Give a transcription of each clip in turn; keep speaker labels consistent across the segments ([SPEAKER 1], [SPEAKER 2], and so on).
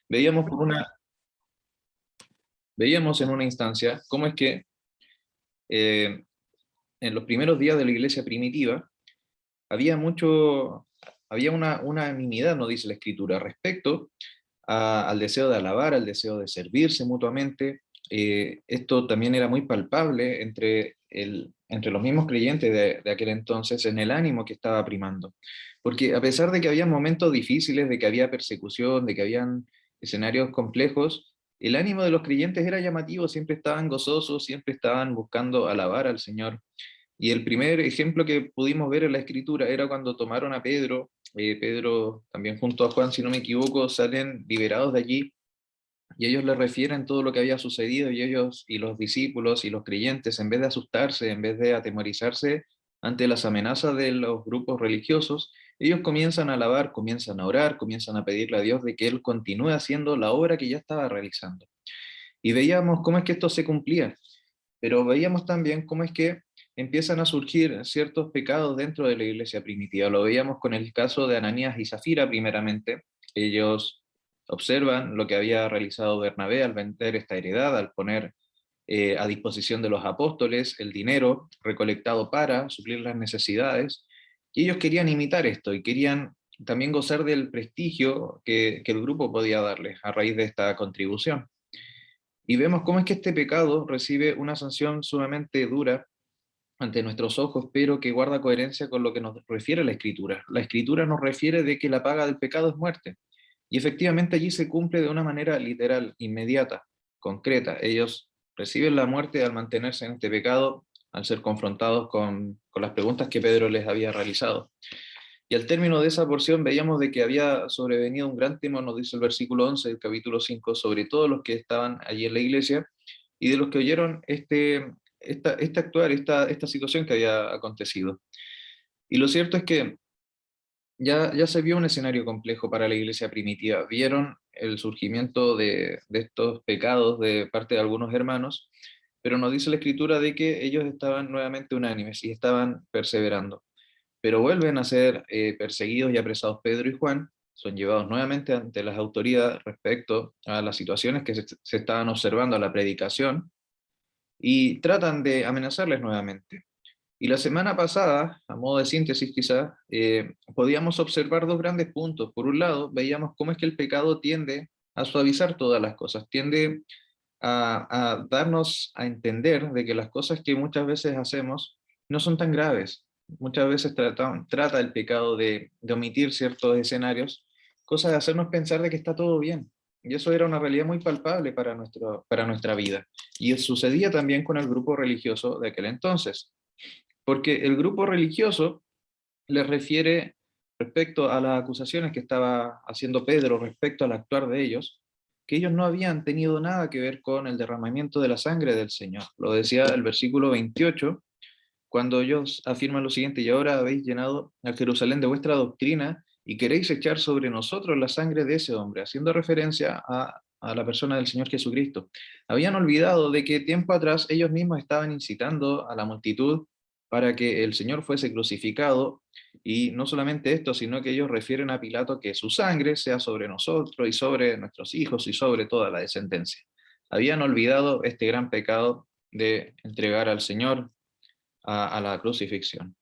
[SPEAKER 1] Veíamos, por una, veíamos en una instancia cómo es que eh, en los primeros días de la iglesia primitiva había mucho, había una unanimidad, nos dice la Escritura, respecto al deseo de alabar, al deseo de servirse mutuamente. Esto también era muy palpable entre los mismos creyentes de aquel entonces en el ánimo que estaba primando. Porque a pesar de que había momentos difíciles, de que había persecución, de que habían escenarios complejos, el ánimo de los creyentes era llamativo, siempre estaban gozosos, siempre estaban buscando alabar al Señor. Y el primer ejemplo que pudimos ver en la Escritura era cuando tomaron a Pedro. Pedro, también junto a Juan, si no me equivoco, salen liberados de allí y ellos le refieren todo lo que había sucedido y ellos y los discípulos y los creyentes, en vez de asustarse, en vez de atemorizarse ante las amenazas de los grupos religiosos, ellos comienzan a alabar, comienzan a orar, comienzan a pedirle a Dios de que Él continúe haciendo la obra que ya estaba realizando. Y veíamos cómo es que esto se cumplía, pero veíamos también cómo es que empiezan a surgir ciertos pecados dentro de la iglesia primitiva. Lo veíamos con el caso de Ananías y Zafira primeramente. Ellos observan lo que había realizado Bernabé al vender esta heredad, al poner a disposición de los apóstoles el dinero recolectado para suplir las necesidades, y ellos querían imitar esto y querían también gozar del prestigio que el grupo podía darles a raíz de esta contribución. Y vemos cómo es que este pecado recibe una sanción sumamente dura ante nuestros ojos, pero que guarda coherencia con lo que nos refiere la Escritura. La Escritura nos refiere de que la paga del pecado es muerte. Y efectivamente allí se cumple de una manera literal, inmediata, concreta. Ellos reciben la muerte al mantenerse en este pecado, al ser confrontados con las preguntas que Pedro les había realizado. Y al término de esa porción veíamos de que había sobrevenido un gran temor, nos dice el versículo 11 del capítulo 5, sobre todos los que estaban allí en la iglesia y de los que oyeron esta situación que había acontecido. Y lo cierto es que ya se vio un escenario complejo para la iglesia primitiva. Vieron el surgimiento de estos pecados de parte de algunos hermanos, pero nos dice la escritura de que ellos estaban nuevamente unánimes y estaban perseverando, pero vuelven a ser perseguidos y apresados Pedro y Juan, son llevados nuevamente ante las autoridades respecto a las situaciones que se estaban observando a la predicación y tratan de amenazarles nuevamente. Y la semana pasada, a modo de síntesis quizás, podíamos observar dos grandes puntos. Por un lado, veíamos cómo es que el pecado tiende a suavizar todas las cosas, tiende a darnos a entender de que las cosas que muchas veces hacemos no son tan graves. Muchas veces trata el pecado de omitir ciertos escenarios, cosa de hacernos pensar de que está todo bien. Y eso era una realidad muy palpable para nuestra vida. Y sucedía también con el grupo religioso de aquel entonces, porque el grupo religioso les refiere respecto a las acusaciones que estaba haciendo Pedro respecto al actuar de ellos, que ellos no habían tenido nada que ver con el derramamiento de la sangre del Señor. Lo decía el versículo 28, cuando ellos afirman lo siguiente: y ahora habéis llenado a Jerusalén de vuestra doctrina y queréis echar sobre nosotros la sangre de ese hombre, haciendo referencia a la persona del Señor Jesucristo. Habían olvidado de que tiempo atrás ellos mismos estaban incitando a la multitud para que el Señor fuese crucificado, y no solamente esto, sino que ellos refieren a Pilato que su sangre sea sobre nosotros y sobre nuestros hijos y sobre toda la descendencia. Habían olvidado este gran pecado de entregar al Señor a la crucifixión.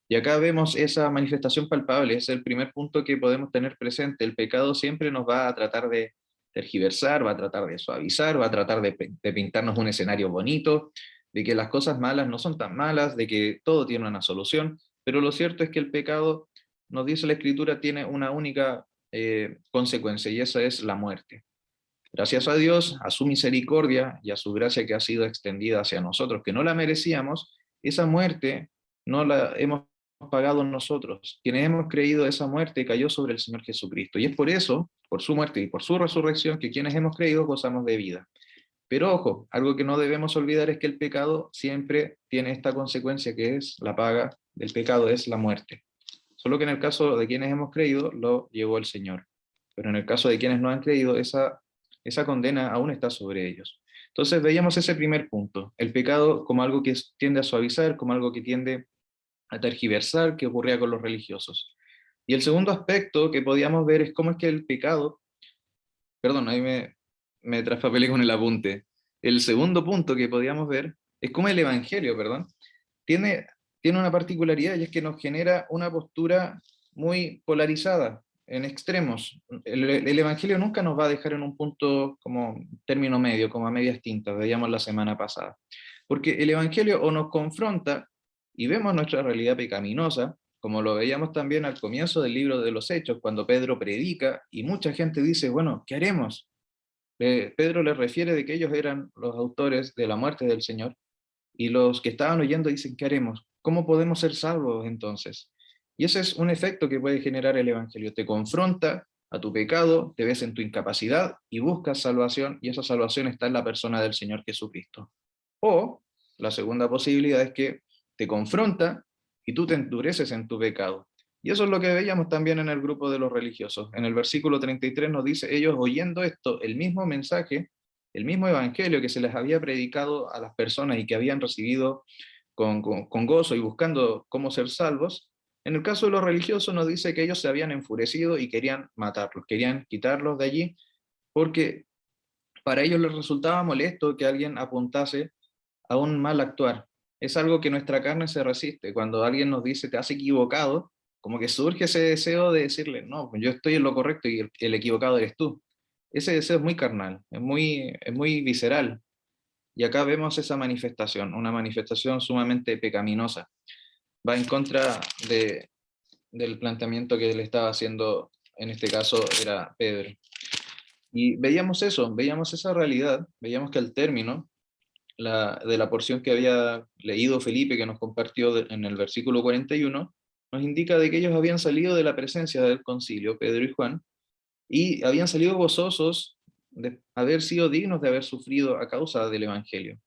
[SPEAKER 1] Y acá vemos esa manifestación palpable, es el primer punto que podemos tener presente. El pecado siempre nos va a tratar de tergiversar, va a tratar de suavizar, va a tratar de pintarnos un escenario bonito, de que las cosas malas no son tan malas, de que todo tiene una solución, pero lo cierto es que el pecado, nos dice la Escritura, tiene una única consecuencia, y esa es la muerte. Gracias a Dios, a su misericordia y a su gracia que ha sido extendida hacia nosotros, que no la merecíamos, esa muerte no la hemos pagado nosotros. Quienes hemos creído, esa muerte cayó sobre el Señor Jesucristo. Y es por eso, por su muerte y por su resurrección, que quienes hemos creído gozamos de vida. Pero ojo, algo que no debemos olvidar es que el pecado siempre tiene esta consecuencia, que es la paga del pecado, es la muerte. Solo que en el caso de quienes hemos creído, lo llevó el Señor. Pero en el caso de quienes no han creído, esa condena aún está sobre ellos. Entonces veíamos ese primer punto, el pecado como algo que tiende a suavizar, como algo que tiende a tergiversar, que ocurría con los religiosos. Y el segundo aspecto que podíamos ver es cómo es que el pecado perdón, ahí me traspapelé con el apunte. El segundo punto que podíamos ver es cómo el Evangelio, perdón, tiene, tiene una particularidad y es que nos genera una postura muy polarizada, en extremos. El Evangelio nunca nos va a dejar en un punto como término medio, como a medias tintas, veíamos la semana pasada. Porque el Evangelio o nos confronta y vemos nuestra realidad pecaminosa, como lo veíamos también al comienzo del libro de los Hechos, cuando Pedro predica y mucha gente dice, bueno, ¿qué haremos? Pedro les refiere de que ellos eran los autores de la muerte del Señor, y los que estaban oyendo dicen, ¿qué haremos? ¿Cómo podemos ser salvos entonces? Y ese es un efecto que puede generar el Evangelio. Te confronta a tu pecado, te ves en tu incapacidad y buscas salvación, y esa salvación está en la persona del Señor Jesucristo. O la segunda posibilidad es que te confronta y tú te endureces en tu pecado. Y eso es lo que veíamos también en el grupo de los religiosos. En el versículo 33 nos dice, ellos oyendo esto, el mismo mensaje, el mismo evangelio que se les había predicado a las personas y que habían recibido con gozo y buscando cómo ser salvos, en el caso de los religiosos nos dice que ellos se habían enfurecido y querían matarlos, querían quitarlos de allí, porque para ellos les resultaba molesto que alguien apuntase a un mal actuar. Es algo que nuestra carne se resiste. Cuando alguien nos dice, te has equivocado, como que surge ese deseo de decirle, no, yo estoy en lo correcto y el equivocado eres tú. Ese deseo es muy carnal, es muy visceral. Y acá vemos esa manifestación, una manifestación sumamente pecaminosa. Va en contra del planteamiento que le estaba haciendo, en este caso era Pedro. Y veíamos eso, veíamos esa realidad, veíamos que al término de la porción que había leído Felipe, que nos compartió en el versículo 41, nos indica de que ellos habían salido de la presencia del concilio, Pedro y Juan, y habían salido gozosos de haber sido dignos de haber sufrido a causa del Evangelio.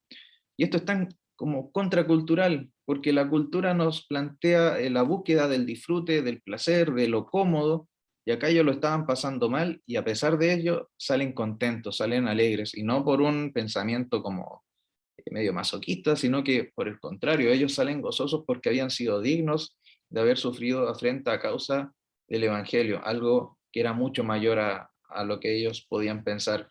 [SPEAKER 1] Y esto es tan como contracultural, porque la cultura nos plantea la búsqueda del disfrute, del placer, de lo cómodo, y acá ellos lo estaban pasando mal, y a pesar de ello salen contentos, salen alegres, y no por un pensamiento como medio masoquista, sino que por el contrario, ellos salen gozosos porque habían sido dignos de haber sufrido afrenta a causa del Evangelio, algo que era mucho mayor a lo que ellos podían pensar.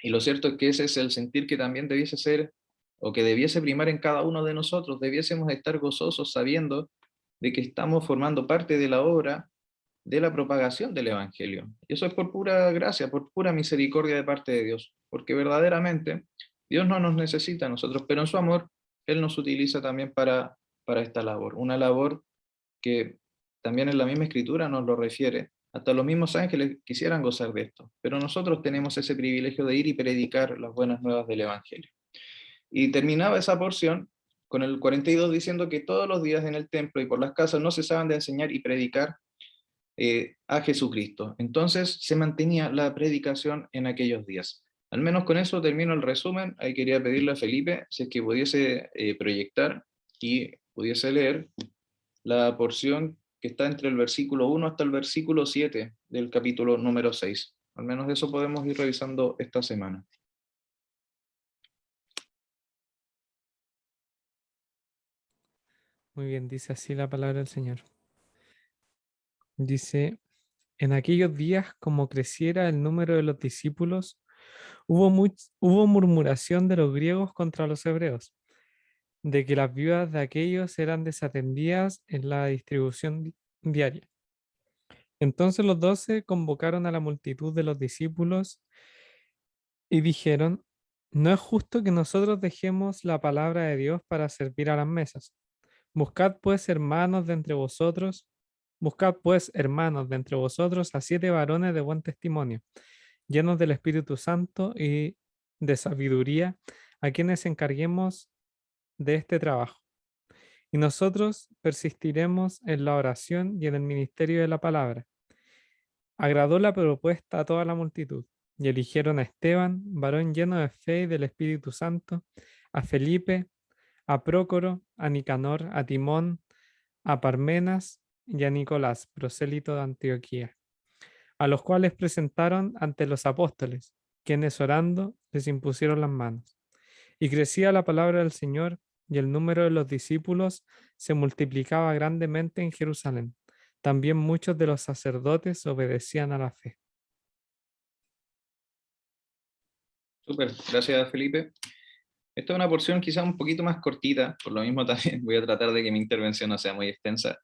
[SPEAKER 1] Y lo cierto es que ese es el sentir que también debiese ser, o que debiese primar en cada uno de nosotros. Debiésemos estar gozosos sabiendo de que estamos formando parte de la obra de la propagación del Evangelio. Y eso es por pura gracia, por pura misericordia de parte de Dios, porque verdaderamente Dios no nos necesita a nosotros, pero en su amor Él nos utiliza también para esta labor, una labor que también en la misma escritura nos lo refiere. Hasta los mismos ángeles quisieran gozar de esto, pero nosotros tenemos ese privilegio de ir y predicar las buenas nuevas del Evangelio. Y terminaba esa porción con el 42 diciendo que todos los días en el templo y por las casas no cesaban de enseñar y predicar a Jesucristo. Entonces se mantenía la predicación en aquellos días. Al menos con eso termino el resumen. Ahí quería pedirle a Felipe si es que pudiese proyectar y pudiese leer la porción que está entre el versículo 1 hasta el versículo 7 del capítulo número 6. Al menos eso podemos ir revisando esta semana.
[SPEAKER 2] Muy bien, dice así la palabra del Señor. Dice, en aquellos días, como creciera el número de los discípulos, hubo murmuración de los griegos contra los hebreos, de que las viudas de aquellos eran desatendidas en la distribución diaria. Entonces los 12 convocaron a la multitud de los discípulos y dijeron, no es justo que nosotros dejemos la palabra de Dios para servir a las mesas. Buscad pues, hermanos de entre vosotros, buscad pues, hermanos de entre vosotros a 7 varones de buen testimonio, llenos del Espíritu Santo y de sabiduría, a quienes encarguemos de este trabajo. Y nosotros persistiremos en la oración y en el ministerio de la palabra. Agradó la propuesta a toda la multitud, y eligieron a Esteban, varón lleno de fe y del Espíritu Santo, a Felipe, a Prócoro, a Nicanor, a Timón, a Parmenas y a Nicolás, prosélito de Antioquía, a los cuales presentaron ante los apóstoles, quienes orando les impusieron las manos. Y crecía la palabra del Señor, y el número de los discípulos se multiplicaba grandemente en Jerusalén. También muchos de los sacerdotes obedecían a la fe.
[SPEAKER 1] Súper, gracias Felipe. Esta es una porción quizá un poquito más cortita, por lo mismo también voy a tratar de que mi intervención no sea muy extensa.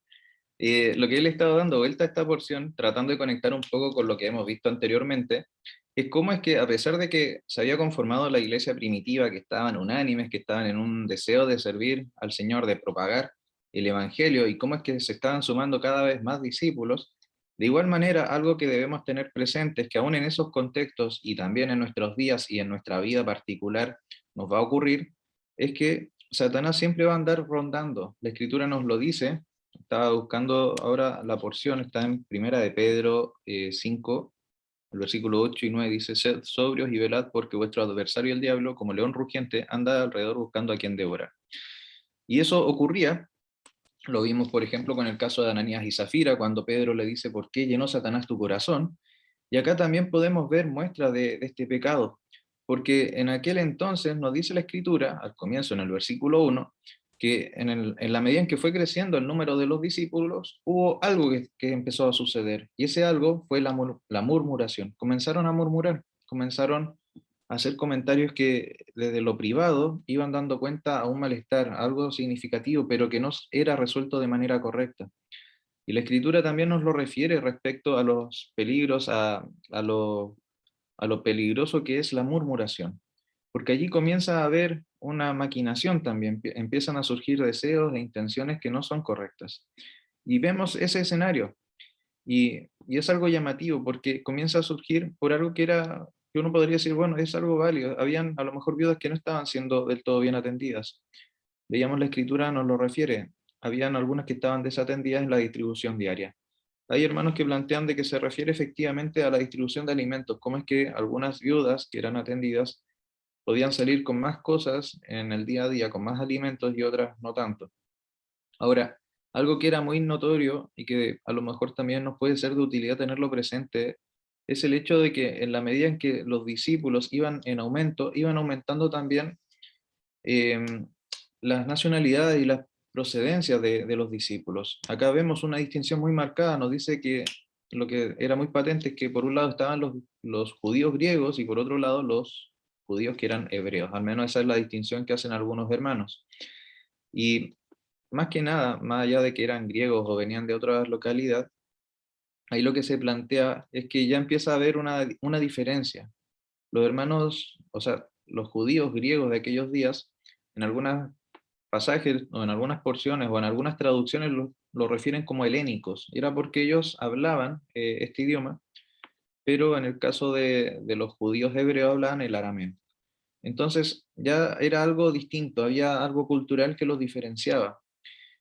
[SPEAKER 1] Lo que él ha estado dando vuelta a esta porción, tratando de conectar un poco con lo que hemos visto anteriormente, es cómo es que a pesar de que se había conformado la iglesia primitiva, que estaban unánimes, que estaban en un deseo de servir al Señor, de propagar el Evangelio, y cómo es que se estaban sumando cada vez más discípulos, de igual manera, algo que debemos tener presente es que aún en esos contextos y también en nuestros días y en nuestra vida particular nos va a ocurrir, es que Satanás siempre va a andar rondando. La Escritura nos lo dice. Estaba buscando ahora la porción, está en Primera de Pedro 5, el versículo 8 y 9 dice: sed sobrios y velad, porque vuestro adversario el diablo, como león rugiente, anda alrededor buscando a quien devorar. Y eso ocurría, lo vimos por ejemplo con el caso de Ananías y Zafira, cuando Pedro le dice: ¿por qué llenó Satanás tu corazón? Y acá también podemos ver muestras de este pecado, porque en aquel entonces nos dice la Escritura, al comienzo en el versículo 1, que en la medida en que fue creciendo el número de los discípulos, hubo algo que empezó a suceder, y ese algo fue la murmuración. Comenzaron a murmurar, comenzaron a hacer comentarios que desde lo privado iban dando cuenta a un malestar, a algo significativo, pero que no era resuelto de manera correcta. Y la Escritura también nos lo refiere respecto a los peligros, a lo peligroso que es la murmuración, porque allí comienza a haber una maquinación también, empiezan a surgir deseos e intenciones que no son correctas. Y vemos ese escenario, y es algo llamativo, porque comienza a surgir por algo que uno podría decir, bueno, es algo válido. Habían a lo mejor viudas que no estaban siendo del todo bien atendidas. Veíamos la Escritura, nos lo refiere. Habían algunas que estaban desatendidas en la distribución diaria. Hay hermanos que plantean de que se refiere efectivamente a la distribución de alimentos, cómo es que algunas viudas que eran atendidas podían salir con más cosas en el día a día, con más alimentos y otras no tanto. Ahora, algo que era muy notorio y que a lo mejor también nos puede ser de utilidad tenerlo presente, es el hecho de que en la medida en que los discípulos iban en aumento, iban aumentando también eh, las nacionalidades y las procedencias de los discípulos. Acá vemos una distinción muy marcada, nos dice que lo que era muy patente es que por un lado estaban los judíos griegos y por otro lado los judíos que eran hebreos. Al menos esa es la distinción que hacen algunos hermanos. Y más que nada, más allá de que eran griegos o venían de otra localidad, ahí lo que se plantea es que ya empieza a haber una diferencia. Los hermanos, o sea, los judíos griegos de aquellos días, en algunos pasajes o en algunas porciones o en algunas traducciones lo refieren como helénicos. Era porque ellos hablaban este idioma, pero en el caso de los judíos hebreos hablaban el arameo. Entonces ya era algo distinto, había algo cultural que los diferenciaba.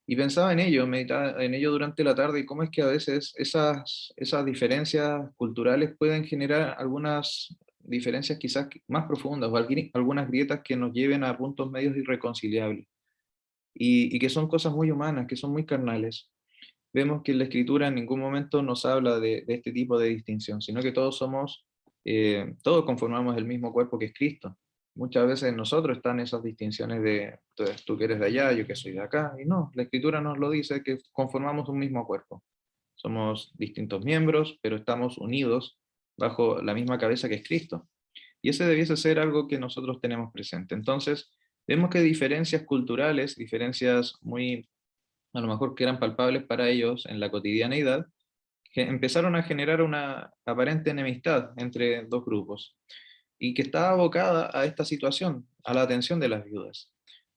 [SPEAKER 1] Y pensaba en ello, meditaba en ello durante la tarde y cómo es que a veces esas diferencias culturales pueden generar algunas diferencias quizás más profundas o algunas grietas que nos lleven a puntos medios irreconciliables y que son cosas muy humanas, que son muy carnales. Vemos que la Escritura en ningún momento nos habla de este tipo de distinción, sino que todos conformamos el mismo cuerpo que es Cristo. Muchas veces en nosotros están esas distinciones de tú que eres de allá, yo que soy de acá, y no, la Escritura nos lo dice que conformamos un mismo cuerpo. Somos distintos miembros, pero estamos unidos bajo la misma cabeza que es Cristo. Y ese debiese ser algo que nosotros tenemos presente. Entonces, vemos que diferencias culturales, diferencias muy, a lo mejor que eran palpables para ellos en la cotidianeidad, que empezaron a generar una aparente enemistad entre dos grupos y que estaba abocada a esta situación, a la atención de las viudas.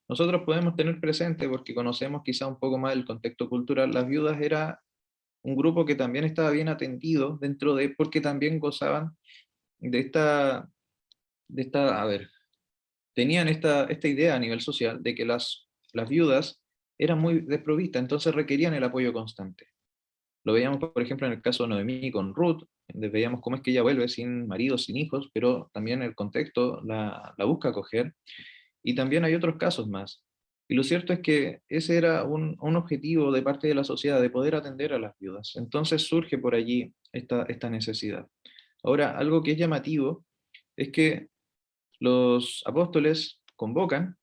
[SPEAKER 1] Nosotros podemos tener presente, porque conocemos quizá un poco más el contexto cultural, las viudas era un grupo que también estaba bien atendido dentro de, porque también gozaban de a ver, tenían esta idea a nivel social de que las viudas eran muy desprovistas, entonces requerían el apoyo constante. Lo veíamos, por ejemplo, en el caso de Noemí con Ruth, donde veíamos cómo es que ella vuelve sin marido, sin hijos, pero también el contexto la busca acoger, y también hay otros casos más. Y lo cierto es que ese era un objetivo de parte de la sociedad, de poder atender a las viudas. Entonces surge por allí esta necesidad. Ahora, algo que es llamativo es que los apóstoles convocan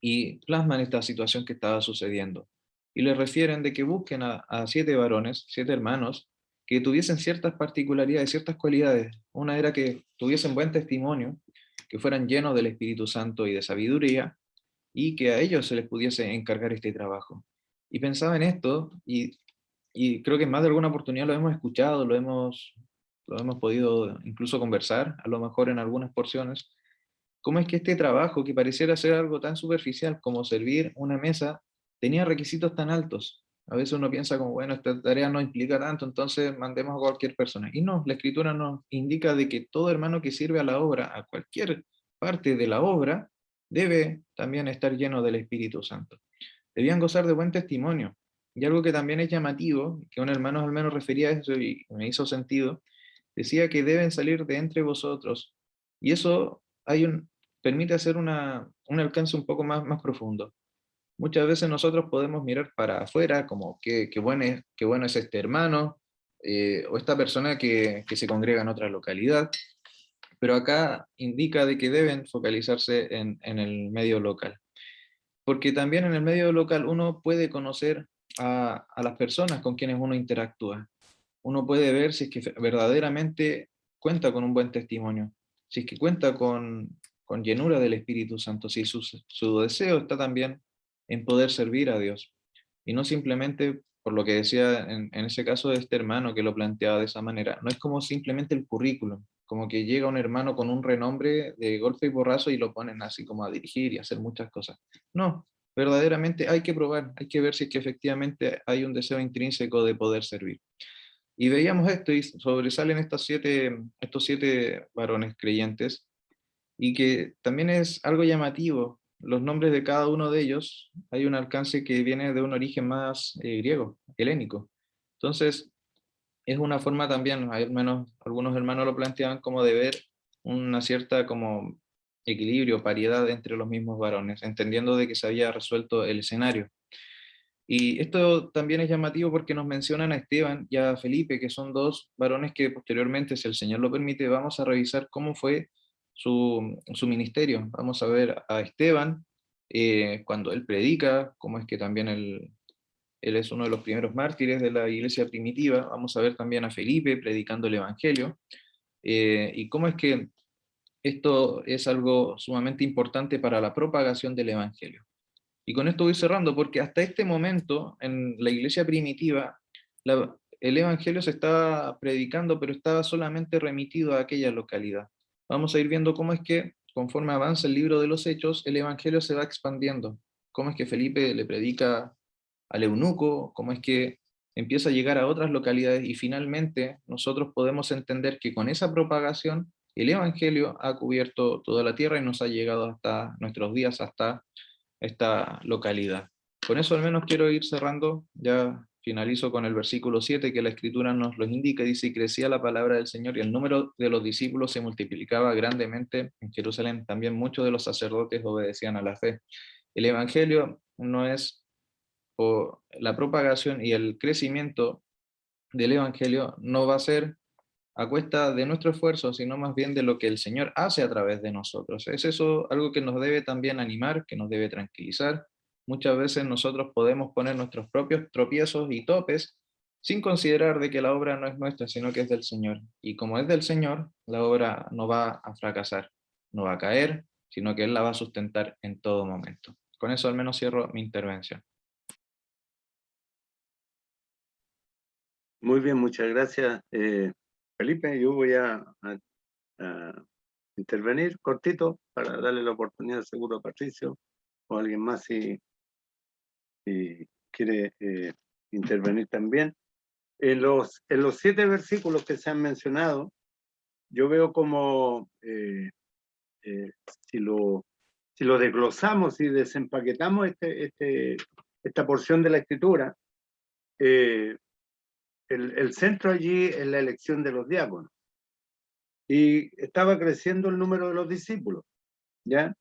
[SPEAKER 1] y plasman esta situación que estaba sucediendo. Y le refieren de que busquen a 7 varones, 7 hermanos, que tuviesen ciertas particularidades, ciertas cualidades. Una era que tuviesen buen testimonio, que fueran llenos del Espíritu Santo y de sabiduría, y que a ellos se les pudiese encargar este trabajo. Y pensaba en esto, y creo que en más de alguna oportunidad lo hemos escuchado, lo hemos podido incluso conversar, a lo mejor en algunas porciones, cómo es que este trabajo, que pareciera ser algo tan superficial como servir una mesa, tenía requisitos tan altos. A veces uno piensa como, bueno, esta tarea no implica tanto, entonces mandemos a cualquier persona. Y no, la Escritura nos indica de que todo hermano que sirve a la obra, a cualquier parte de la obra, debe también estar lleno del Espíritu Santo. Debían gozar de buen testimonio. Y algo que también es llamativo, que un hermano al menos refería a eso y me hizo sentido, decía que deben salir de entre vosotros. Y eso permite hacer un alcance un poco más profundo. Muchas veces nosotros podemos mirar para afuera como qué bueno es este hermano o esta persona que se congrega en otra localidad, pero acá indica de que deben focalizarse en el medio local, porque también en el medio local uno puede conocer a las personas con quienes uno interactúa. Uno puede ver si es que verdaderamente cuenta con un buen testimonio, si es que cuenta con llenura del Espíritu Santo, si su deseo está también en poder servir a Dios. Y no simplemente, por lo que decía en ese caso de este hermano que lo planteaba de esa manera, no es como simplemente el currículum, como que llega un hermano con un renombre de golpe y porrazo y lo ponen así como a dirigir y a hacer muchas cosas. No, verdaderamente hay que probar, hay que ver si es que efectivamente hay un deseo intrínseco de poder servir. Y veíamos esto y sobresalen estos siete varones creyentes y que también es algo llamativo. Los nombres de cada uno de ellos hay un alcance que viene de un origen más griego, helénico. Entonces, es una forma también, al menos algunos hermanos lo planteaban como de ver una cierta como equilibrio, paridad entre los mismos varones, entendiendo de que se había resuelto el escenario. Y esto también es llamativo porque nos mencionan a Esteban y a Felipe, que son dos varones que posteriormente, si el Señor lo permite, vamos a revisar cómo fue su ministerio. Vamos a ver a Esteban cuando él predica, cómo es que también él es uno de los primeros mártires de la iglesia primitiva. Vamos a ver también a Felipe predicando el Evangelio y cómo es que esto es algo sumamente importante para la propagación del Evangelio. Y con esto voy cerrando, porque hasta este momento, en la iglesia primitiva, el evangelio se estaba predicando, pero estaba solamente remitido a aquella localidad. Vamos a ir viendo cómo es que, conforme avanza el libro de los Hechos, el evangelio se va expandiendo. Cómo es que Felipe le predica al eunuco, cómo es que empieza a llegar a otras localidades y finalmente nosotros podemos entender que con esa propagación el evangelio ha cubierto toda la tierra y nos ha llegado hasta nuestros días, hasta esta localidad. Con eso al menos quiero ir cerrando, ya finalizo con el versículo 7 que la escritura nos lo indica, dice, y crecía la palabra del Señor y el número de los discípulos se multiplicaba grandemente en Jerusalén. También muchos de los sacerdotes obedecían a la fe. El evangelio no es, o la propagación y el crecimiento del evangelio no va a ser a cuesta de nuestro esfuerzo, sino más bien de lo que el Señor hace a través de nosotros. Es eso algo que nos debe también animar, que nos debe tranquilizar. Muchas veces nosotros podemos poner nuestros propios tropiezos y topes sin considerar de que la obra no es nuestra, sino que es del Señor. Y como es del Señor, la obra no va a fracasar, no va a caer, sino que Él la va a sustentar en todo momento. Con eso al menos cierro mi intervención.
[SPEAKER 3] Muy bien, muchas gracias, Felipe. Yo voy a intervenir cortito para darle la oportunidad seguro a Patricio o a alguien más si quiere intervenir también. En los 7 versículos que se han mencionado, yo veo como si lo desglosamos y desempaquetamos esta porción de la escritura, el centro allí es la elección de los diáconos. Y estaba creciendo el número de los discípulos, ¿ya?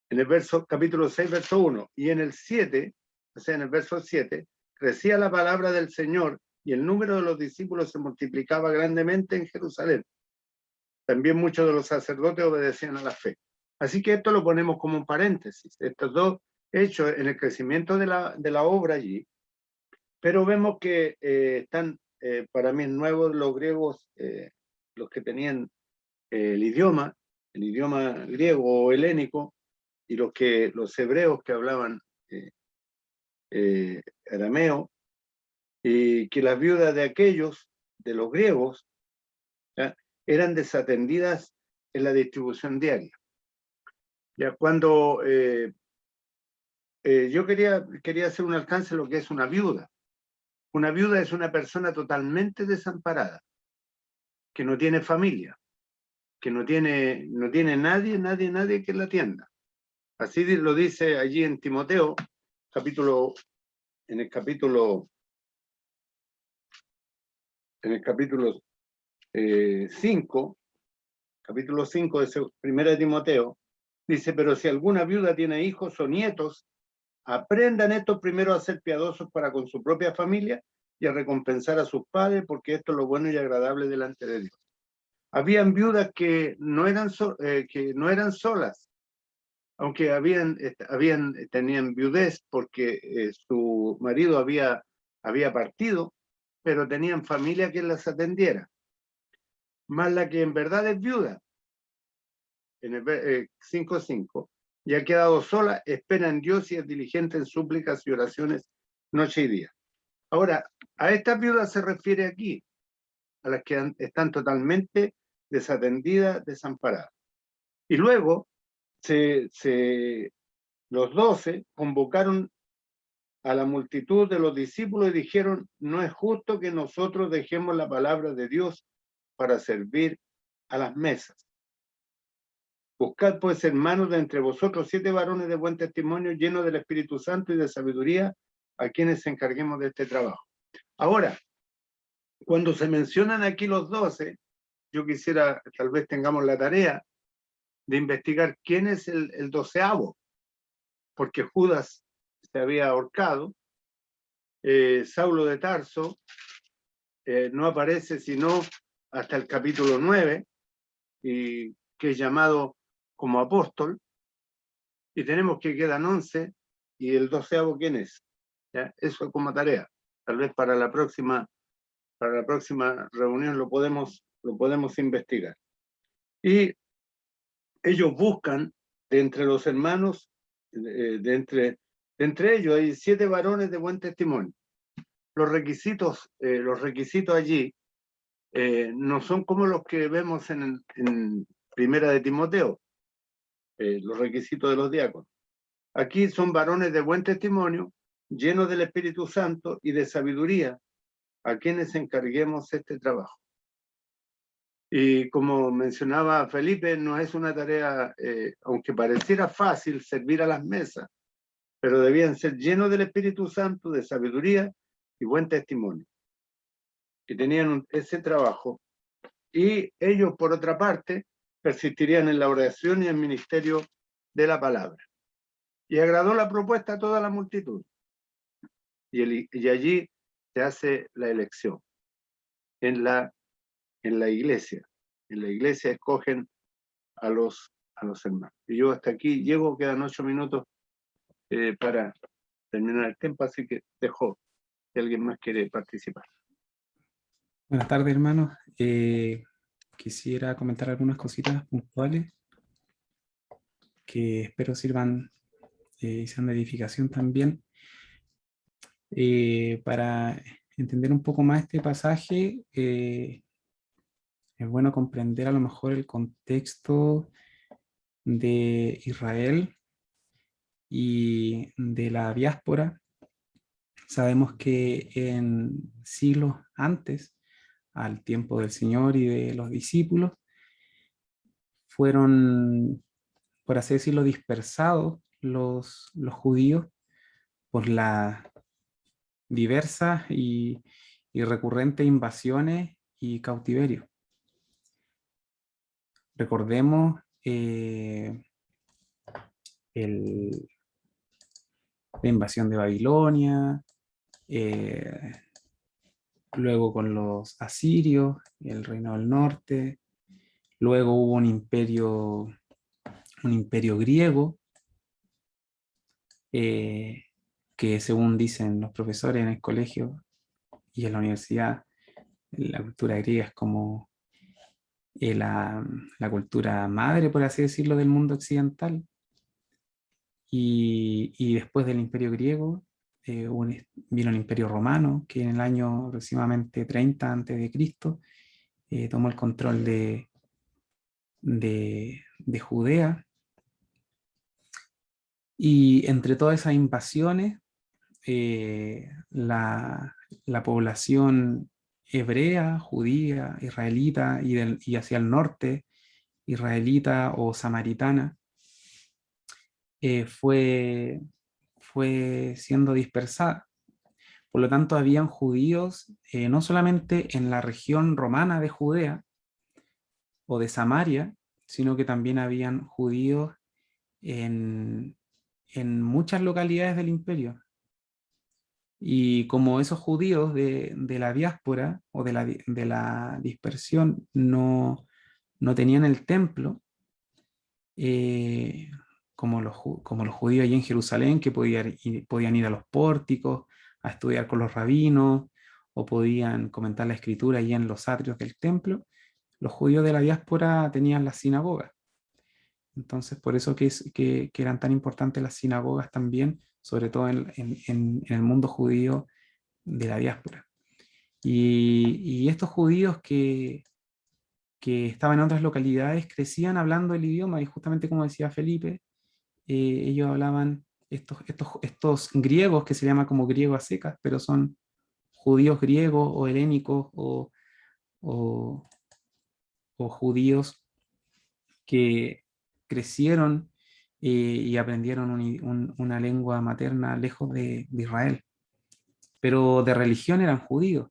[SPEAKER 3] En el capítulo 6, verso 1, y en el 7, o sea, en el verso 7, crecía la palabra del Señor y el número de los discípulos se multiplicaba grandemente en Jerusalén. También muchos de los sacerdotes obedecían a la fe. Así que esto lo ponemos como un paréntesis, estos dos hechos en el crecimiento de la obra allí, pero vemos que están, para mí, nuevos los griegos, los que tenían el idioma, el idioma griego o helénico, y los hebreos que hablaban arameo, y que las viudas de aquellos, de los griegos, ¿ya?, eran desatendidas en la distribución diaria. Ya cuando yo quería hacer un alcance de lo que es una viuda. Una viuda es una persona totalmente desamparada, que no tiene familia, que no tiene nadie que la atienda. Así lo dice allí en Timoteo, en el capítulo 5, capítulo 5 de Primera de Timoteo, dice: pero si alguna viuda tiene hijos o nietos, aprendan estos primero a ser piadosos para con su propia familia y a recompensar a sus padres, porque esto es lo bueno y agradable delante de Dios. Habían viudas que no eran solas, aunque tenían viudez porque su marido había partido, pero tenían familia que las atendiera. Más la que en verdad es viuda, en el 5:5, y ha quedado sola, espera en Dios y es diligente en súplicas y oraciones noche y día. Ahora, a estas viudas se refiere aquí, a las que están totalmente desatendidas, desamparadas. Y luego, los 12 convocaron a la multitud de los discípulos y dijeron: no es justo que nosotros dejemos la palabra de Dios para servir a las mesas. Buscad pues, hermanos, de entre vosotros 7 varones de buen testimonio, llenos del Espíritu Santo y de sabiduría, a quienes se encarguemos de este trabajo. Ahora, cuando se mencionan aquí los 12, yo quisiera, tal vez tengamos la tarea de investigar quién es el 12avo, porque Judas se había ahorcado, Saulo de Tarso no aparece sino hasta el capítulo 9, y que es llamado como apóstol, y tenemos que quedan 11, y el 12avo ¿quién es? ¿Ya? Eso como tarea. Tal vez para la próxima reunión lo podemos investigar. Y ellos buscan de entre los hermanos, de entre ellos hay 7 varones de buen testimonio. Los requisitos allí no son como los que vemos en Primera de Timoteo, los requisitos de los diáconos. Aquí son varones de buen testimonio, llenos del Espíritu Santo y de sabiduría, a quienes encarguemos este trabajo. Y como mencionaba Felipe, no es una tarea, aunque pareciera fácil servir a las mesas, pero debían ser llenos del Espíritu Santo, de sabiduría y buen testimonio. Y tenían ese trabajo. Y ellos, por otra parte, persistirían en la oración y el ministerio de la palabra. Y agradó la propuesta a toda la multitud. Y allí se hace la elección. En la iglesia. En la iglesia escogen a los hermanos. Y yo hasta aquí llego, quedan 8 minutos para terminar el tiempo, así que dejo si alguien más quiere participar.
[SPEAKER 4] Buenas tardes, hermanos. Quisiera comentar algunas cositas puntuales que espero sirvan y sean de edificación también. Para entender un poco más este pasaje, es bueno comprender a lo mejor el contexto de Israel y de la diáspora. Sabemos que en siglos antes, al tiempo del Señor y de los discípulos, fueron, por así decirlo, dispersados los judíos por las diversas y recurrentes invasiones y cautiverios. Recordemos la invasión de Babilonia, luego con los asirios, el reino del norte, luego hubo un imperio griego, que según dicen los profesores en el colegio y en la universidad, la cultura griega es como la cultura madre, por así decirlo, del mundo occidental. Y después del Imperio griego, vino el Imperio romano, que en el año aproximadamente 30 a.C. Tomó el control de Judea. Y entre todas esas invasiones, la población hebrea, judía, israelita y hacia el norte, israelita o samaritana, fue siendo dispersada. Por lo tanto, habían judíos no solamente en la región romana de Judea o de Samaria, sino que también habían judíos en muchas localidades del imperio. Y como esos judíos de la diáspora o de la dispersión no tenían el templo, como los judíos allí en Jerusalén, que podían ir a los pórticos a estudiar con los rabinos, o podían comentar la escritura allí en los atrios del templo, los judíos de la diáspora tenían las sinagogas. Entonces, por eso que eran tan importantes las sinagogas también, sobre todo en el mundo judío de la diáspora. Y estos judíos que estaban en otras localidades crecían hablando el idioma, y justamente como decía Felipe, ellos hablaban estos griegos, que se llama como griego a secas, pero son judíos griegos o helénicos o judíos que crecieron y aprendieron una lengua materna lejos de Israel, pero de religión eran judíos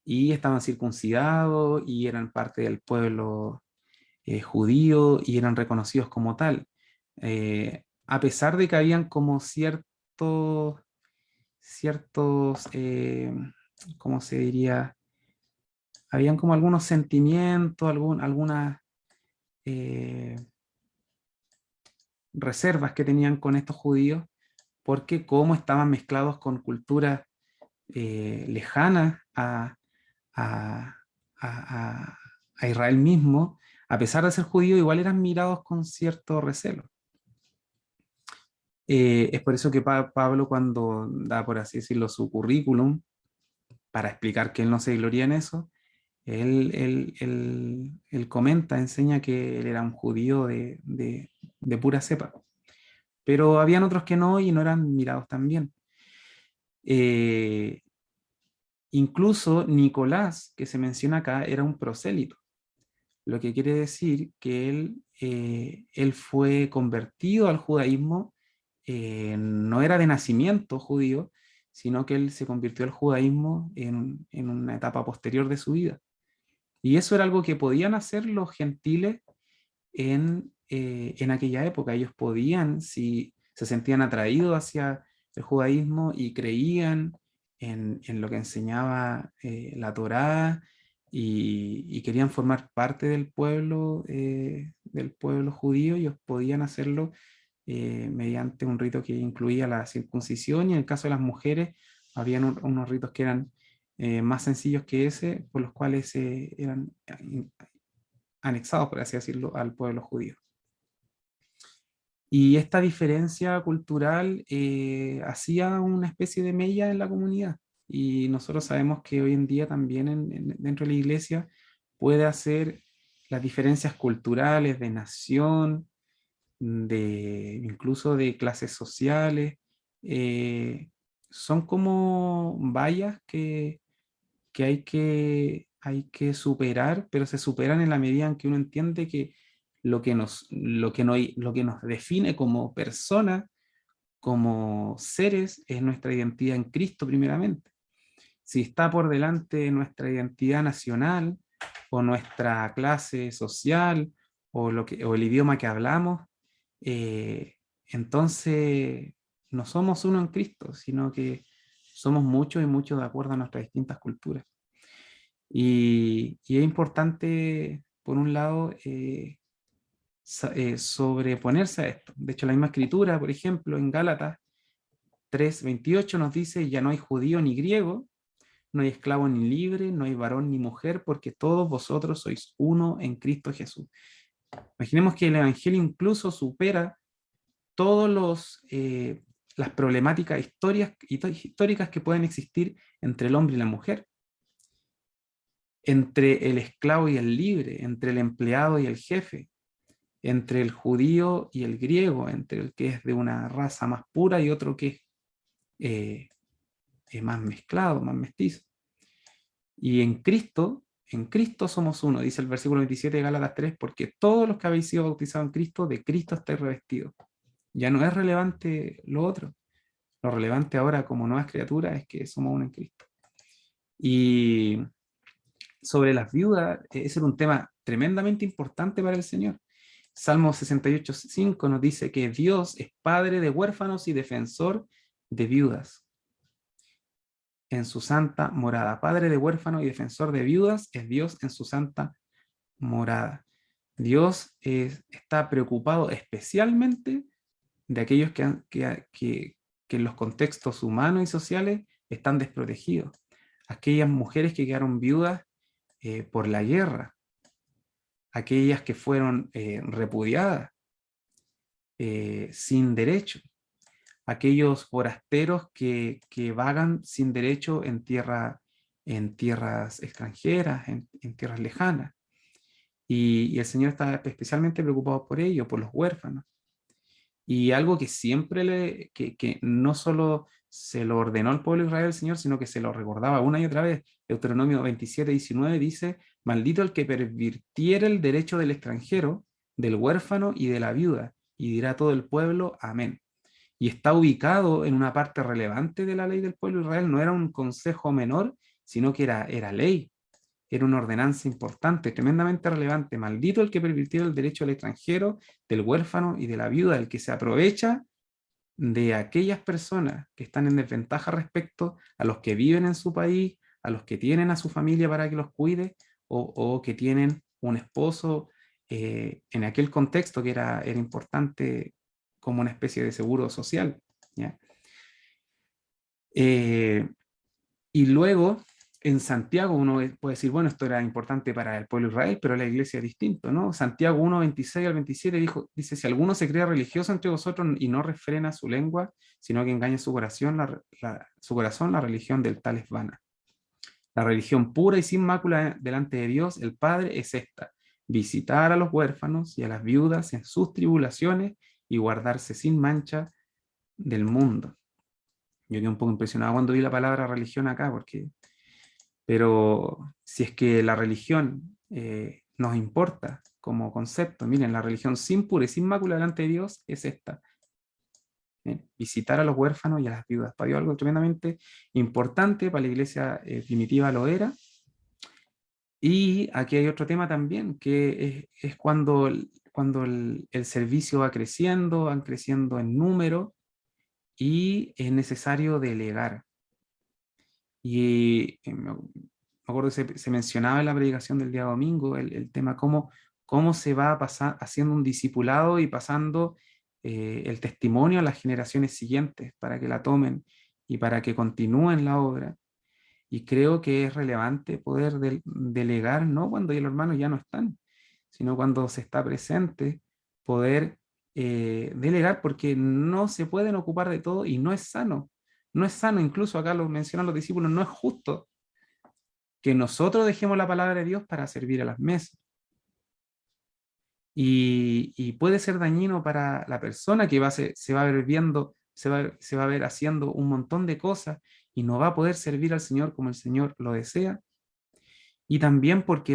[SPEAKER 4] y estaban circuncidados y eran parte del pueblo judío y eran reconocidos como tal. A pesar de que habían como ciertos ¿cómo se diría? Habían como algunos sentimientos, algunas reservas que tenían con estos judíos, porque como estaban mezclados con culturas lejanas a, a Israel mismo, a pesar de ser judíos, igual eran mirados con cierto recelo. Es por eso que Pablo, cuando da, por así decirlo, su currículum, para explicar que él no se gloria en eso, él comenta, enseña que él era un judío de pura cepa. Pero habían otros que no y no eran mirados tan bien. Incluso Nicolás, que se menciona acá, era un prosélito, lo que quiere decir que él fue convertido al judaísmo, no era de nacimiento judío, sino que él se convirtió al judaísmo en una etapa posterior de su vida. Y eso era algo que podían hacer los gentiles en aquella época. Ellos podían, si se sentían atraídos hacia el judaísmo y creían en lo que enseñaba la Torá y querían formar parte del pueblo judío, ellos podían hacerlo mediante un rito que incluía la circuncisión, y en el caso de las mujeres habían unos ritos que eran más sencillos que ese, por los cuales eran anexados, por así decirlo, al pueblo judío. Y esta diferencia cultural hacía una especie de mella en la comunidad. Y nosotros sabemos que hoy en día también dentro de la iglesia puede hacer las diferencias culturales de nación, incluso de clases sociales, son como vallas que hay que superar, pero se superan en la medida en que uno entiende que lo que nos define como personas, como seres, es nuestra identidad en Cristo primeramente. Si está por delante nuestra identidad nacional, o nuestra clase social, o el idioma que hablamos, entonces no somos uno en Cristo, sino que somos muchos y muchos de acuerdo a nuestras distintas culturas. Y es importante, por un lado, sobreponerse a esto. De hecho, la misma escritura, por ejemplo, en Gálatas 3:28 nos dice: ya no hay judío ni griego, no hay esclavo ni libre, no hay varón ni mujer, porque todos vosotros sois uno en Cristo Jesús. Imaginemos que el Evangelio incluso supera todas las problemáticas históricas que pueden existir entre el hombre y la mujer, entre el esclavo y el libre, entre el empleado y el jefe, entre el judío y el griego, entre el que es de una raza más pura y otro que es más mezclado, más mestizo. Y en Cristo somos uno, dice el versículo 27 de Gálatas 3, porque todos los que habéis sido bautizados en Cristo, de Cristo estáis revestidos. Ya no es relevante lo otro. Lo relevante ahora como nuevas criaturas es que somos uno en Cristo. Y sobre las viudas, ese era un tema tremendamente importante para el Señor. Salmo 68:5 nos dice que Dios es padre de huérfanos y defensor de viudas en su santa morada. Padre de huérfanos y defensor de viudas es Dios en su santa morada. Dios está preocupado especialmente de aquellos que en los contextos humanos y sociales están desprotegidos. Aquellas mujeres que quedaron viudas por la guerra, aquellas que fueron repudiadas, sin derecho, aquellos forasteros que vagan sin derecho en tierras extranjeras, en tierras lejanas. Y el Señor está especialmente preocupado por ello, por los huérfanos. Y algo que siempre que no solo se lo ordenó al pueblo de Israel el Señor, sino que se lo recordaba una y otra vez. Deuteronomio 27:19 dice: maldito el que pervirtiere el derecho del extranjero, del huérfano y de la viuda, y dirá todo el pueblo, amén. Y está ubicado en una parte relevante de la ley del pueblo de Israel. No era un consejo menor, sino que era ley. Era una ordenanza importante, tremendamente relevante. Maldito el que pervirtiera el derecho del extranjero, del huérfano y de la viuda, el que se aprovecha de aquellas personas que están en desventaja respecto a los que viven en su país, a los que tienen a su familia para que los cuide, o que tienen un esposo en aquel contexto que era importante como una especie de seguro social, ¿ya? Y luego, en Santiago, uno puede decir, bueno, esto era importante para el pueblo de Israel, pero la iglesia es distinto, ¿no? Santiago 1:26 al 27 dice: si alguno se crea religioso entre vosotros y no refrena su lengua, sino que engaña su corazón, la religión del tal es vana. La religión pura y sin mácula delante de Dios, el Padre, es esta: visitar a los huérfanos y a las viudas en sus tribulaciones y guardarse sin mancha del mundo. Yo quedé un poco impresionado cuando vi la palabra religión acá, pero si es que la religión nos importa como concepto, miren, la religión sin pura y sin mácula delante de Dios es esta: visitar a los huérfanos y a las viudas. Para Dios algo tremendamente importante, para la iglesia primitiva lo era. Y aquí hay otro tema también, que es cuando el servicio va creciendo, van creciendo en número, y es necesario delegar. Y me acuerdo que se mencionaba en la predicación del día domingo el tema cómo se va haciendo un discipulado y pasando el testimonio a las generaciones siguientes para que la tomen y para que continúen la obra. Y creo que es relevante poder delegar, no cuando los hermanos ya no están, sino cuando se está presente, poder delegar, porque no se pueden ocupar de todo y no es sano. No es sano, incluso acá lo mencionan los discípulos, no es justo que nosotros dejemos la palabra de Dios para servir a las mesas. Y puede ser dañino para la persona que se va a ver haciendo un montón de cosas y no va a poder servir al Señor como el Señor lo desea. Y también porque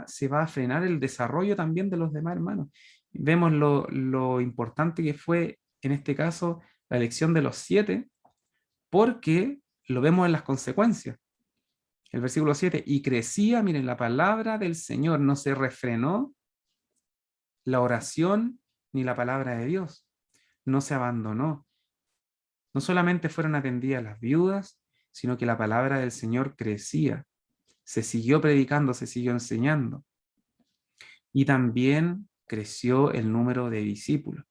[SPEAKER 4] se va a frenar el desarrollo también de los demás hermanos. Vemos lo importante que fue en este caso la elección de los 7, porque lo vemos en las consecuencias. El versículo 7: y crecía, miren, la palabra del Señor, no se refrenó la oración ni la palabra de Dios, no se abandonó. No solamente fueron atendidas las viudas, sino que la palabra del Señor crecía, se siguió predicando, se siguió enseñando. Y también creció el número de discípulos.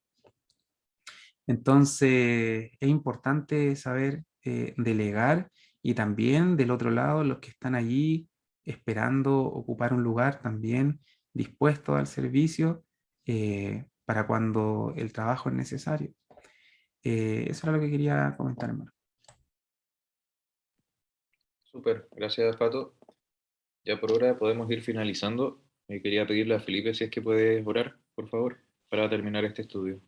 [SPEAKER 4] Entonces, es importante saber delegar y también del otro lado los que están allí esperando ocupar un lugar también dispuestos al servicio para cuando el trabajo es necesario. Eso era lo que quería comentar, hermano.
[SPEAKER 1] Súper, gracias Pato. Ya por ahora podemos ir finalizando. Quería pedirle a Felipe si es que puedes orar, por favor, para terminar este estudio.